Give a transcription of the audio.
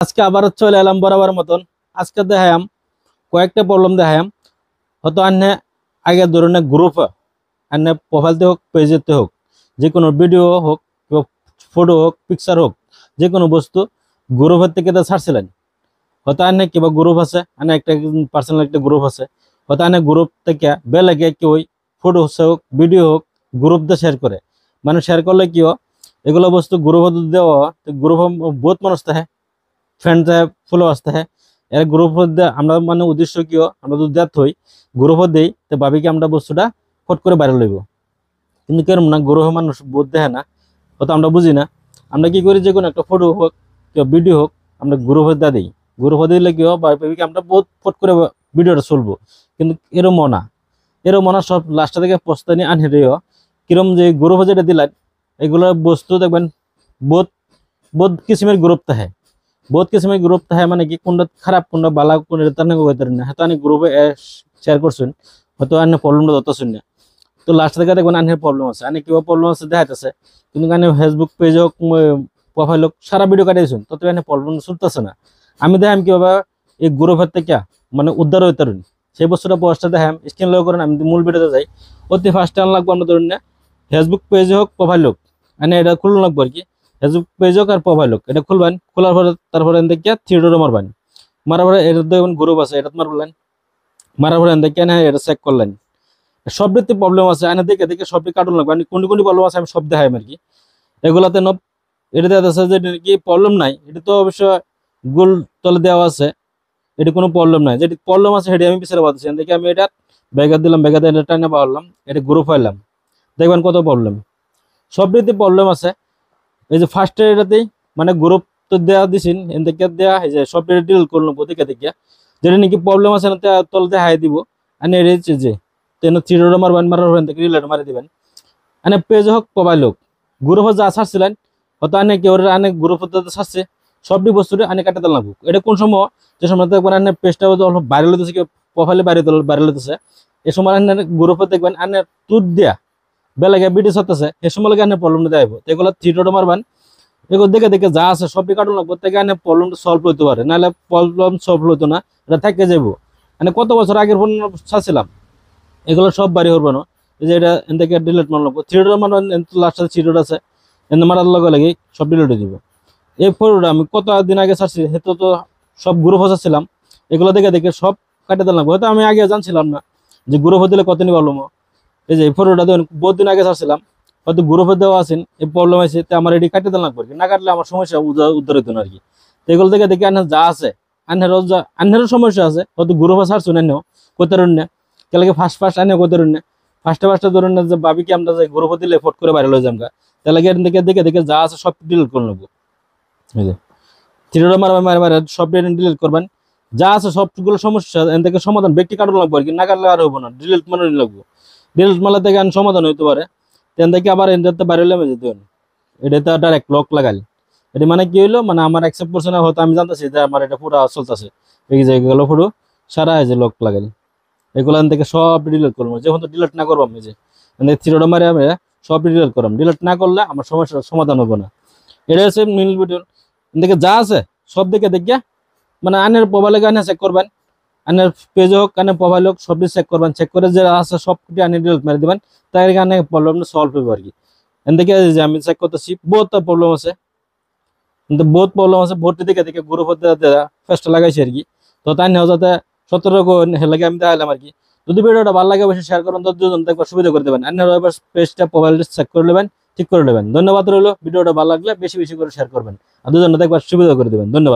আজকে আবার চলে এলাম বরাবর মতন। আজকে দেখাম কয়েকটা প্রবলেম দেখাম। হয়তো আন্নে আগে ধরনের গ্রুপ আন্নে প্রোফাইলতে হোক পেজেতে হোক, যে কোনো ভিডিও হোক, ফটো হোক, পিকচার হোক, যে কোনো বস্তু গ্রুপের থেকে ছাড়ছিলেন। হয়তো আন্নে কিবা গ্রুপ আছে, আনে একটা পার্সোনাল একটা গ্রুপ আছে, হয়তো আনে গ্রুপ থেকে বেলেগে কেউ ফটো হোক ভিডিও হোক গ্রুপ দিয়ে শেয়ার করে। মানে শেয়ার করলে কি হয়, এগুলো বস্তু গ্রুপ দেওয়া, গ্রুপ বহুত মানুষ থাকে, ফ্রেন্ড থাকে, ফলোয়ার্স থাকে। এর গ্রুপ আমরা মানে উদ্দেশ্য কি আমরা যদি দেখ হই গ্রুপ দেই তো ভাবি কি আমরা বস্তুটা ফট করে বাইরে লইব, কিন্তু কেরম না গ্রহ মানুষ বোধ দেখে না, হয়তো আমরা বুঝি না। আমরা কি করি, যে কোনো একটা ফটো হোক কিংবা ভিডিও হোক আমরা গ্রুপ দিয়ে দিই। গ্রুপ দিলে কি হয়, ভাবি কি আমরা বহুত ফট করে ভিডিওটা চলবো, কিন্তু এরম না। এরম না, সব লাস্ট থেকে পস্তানি আনহেরিও কিরম যে গ্রুপ যেটা দিলেন এগুলোর বস্তু দেখবেন বহুত বহুত কিসিমের গ্রুপ থাকে। বহুত কিসিমের গ্রুপ থাকে, মানে কি কোনটা খারাপ কোনটা বালা কোনটা তার নাকি হইতে না, হয়তো আমি গ্রুপে শেয়ার করছেন, হয়তো আনে প্রবলেমটা ধরতেছেন না। তো লাস্ট থেকে দেখবেন আনের প্রবলেম আছে, আনে কিবা প্রবলেম আছে দেখাইতেছে, কিন্তু আনে ফেসবুক পেজ হোক প্রোফাইল হোক সারা ভিডিও কাটিয়েছেন, তত আনে প্রবলেম চলতেছে না। আমি দেখাম কিভাবে এই গ্রুপের থেকে মানে উদ্ধার হইতে পারেন, সেই বস্তুটা পোস্টটা দেখাম। স্ক্রিন লগ করেন, আমি মূল ভিডিওতে যাই। অতি ফার্স্টে আন লাগবো আমরা ধরুন না ফেসবুক পেজ হোক প্রোফাইল হোক, মানে এটা খুলুন লাগবো আর কি। ফেসবুক পেজ হোক আর প্রোফাইল হোক, এটা খুলবেন। খোলার পরে তারপরে দেখে থ্রি ডটে মারবেন। মারার পরে এটা দেখবেন গ্রুপ আছে, এটা মারবেন। মারার পরে দেখে না এটা চেক করলেন। সব দিতে প্রবলেম আছে, আনে দেখে দেখে সবটি কার্টুন লাগবে, আমি কোন কোন প্রবলেম আছে আমি সব দেখাই আর কি। এগুলাতে এটা দেওয়া আছে যে কি প্রবলেম নাই, এটা তো অবশ্য গোল তলে দেওয়া আছে, এটা কোনো প্রবলেম নাই। যেটি প্রবলেম আছে সেটি আমি পিছিয়ে পাচ্ছি। দেখে আমি এটা ব্যাগা দিলাম, ব্যাগা দিয়ে এটা টাইনে পারলাম, এটা গ্রুপ পাইলাম। দেখবেন কত প্রবলেম, সব দিতে প্রবলেম আছে। এই যে ফার্স্ট এটাতেই মানে গুরুপ তো দেওয়া দিছেন, এদিকে দেওয়া এই যে সফটওয়্যার ডিল করলো প্রতিকে দিকে, যেটা নাকি প্রবলেম আছে না তলতে হাই দিব। আনে রেছে যে তেন চিরোটা মারবেন, মারার পর থেকে রিলেট মারি দিবেন। আনে পেজ হোক প্রোফাইল হোক গ্রুপ যা ছাড়ছিলেন, হয়তো আনে কেউ আনে গ্রুপ ছাড়ছে, সবটি বস্তুটা আনে কাটাতে লাগবো। এটা কোন সময়, যে সময় দেখবেন আনে পেজটা অল্প বাইরে লইতেছে, কেউ প্রোফাইলে বাইরে লইতেছে, এ সময় আনে গ্রুপে দেখবেন আনে তুত দিয়া বেলাগে ভিডিও ছাড়তেছে, সে সময় লাগে আনে প্রবলেমটা দেখাইব। এগুলো চিরোটা মারবেন, এগুলো দেখে দেখে যা আছে সবটি কার্টুন লাগবো, থেকে আনে প্রবলেমটা সলভ হইতে পারে, নাহলে প্রবলেম সলভ হইতো না, এটা থেকে যাবো। মানে কত বছর আগের ফোন ছাড়ছিলাম, এগুলো সব বাড়ি করবো না। এই যে এটা এদিকে ডিলিট মারলো, থ্রিডোর মারো লাস্টে থ্রিডোর আছে, এনে মারার লগে লাগে সব ডিলিট হয়ে দিব। এই ফটোটা আমি কত দিন আগে ছাড়ছি, সেটা তো সব গ্রুপ ছাড়ছিলাম, এগুলো দেখে দেখে সব কাটাতে লাগবো। হয়তো আমি আগে জানছিলাম না যে গ্রুপ দিলে কত নি প্রবলেম। এই যে এই ফটোটা দেখুন বহুত দিন আগে ছাড়ছিলাম, হয়তো গ্রুপে দেওয়া আছেন, এই প্রবলেম আছে, তো আমার এটি কাটিয়ে লাগবে আর কি, না কাটলে আমার সমস্যা উদ্ধার হইতো না আর কি। তো এগুলো থেকে দেখে আনহার যা আছে, আনহারও সমস্যা আছে, হয়তো গ্রুপে ছাড়ছুন আনেও করতে পারেন না, তাহলে ফার্স্ট ফার্স্ট আনেও করতে পারেন না। ফার্স্টে ধরুন না যে ভাবি কি আমরা যে গ্রুপে দিলে ফট করে বাইরে লয়ে যামগা, তাহলে দেখে দেখে দেখে যা আছে সব ডিলিট করে নেবো। এই যে থ্রিডো মারবেন, মারে মারে সব ডিলিট করবেন। যা আছে সবগুলো সমস্যা এখান থেকে সমাধান ব্যক্তি কাটানো লাগবে আর কি, না কাটলে আর হবো না, ডিলিট মানে লাগবো। ডিলিট মারলে থেকে সমাধান হইতে পারে। তেন থেকে আবার এটাতে বাইরে লেমে যেতে হবে, এটাতে ডাইরেক্ট লক লাগাল। এটা মানে কি হইলো, মানে আমার অ্যাকসেপ্ট করছে না, হয়তো আমি জানতেছি যে আমার এটা পুরো চলতেছে, এই যে গেল পুরো সারা এই যে লক লাগাল। এগুলো থেকে সব ডিলিট করবো, যখন তো ডিলিট না করবো আমি যে থ্রিডো মারে আমি সব ডিলিট করলাম। ডিলিট না করলে আমার সমস্যার সমাধান হবে না। এটা হচ্ছে মিল ভিডিও দেখে যা আছে সব দেখে দেখিয়া মানে আনের মোবাইলে গানে চেক করবেন, আনের পেজ হোক আনের প্রোফাইল হোক সবটি চেক করবেন। চেক করে যে আছে সবটি আনে ডিলিট মারি দিবেন, তাই গানে প্রবলেমটা সলভ হবে আর কি। এদিকে যে আমি চেক করতেছি বহুত প্রবলেম আছে, কিন্তু বহুত প্রবলেম আছে, ভোট দিকে দিকে গ্রুপ ফেস্ট লাগাইছে আর কি। তো তাই নেওয়া যাতে 17 লাগে আমি দেখালাম আর কি। যদি ভিডিওটা ভালো লাগে অবশ্যই শেয়ার করুন, 10 জন একবার সুবিধা করে দেবেন। অন্য পেজটা প্রোফাইলটা চেক করে নেবেন, ঠিক করে নেবেন। ধন্যবাদ রইলো, ভিডিওটা ভালো লাগলে বেশি বেশি করে শেয়ার করবেন, আর 2 জন একবার সুবিধা করে দেবেন। ধন্যবাদ।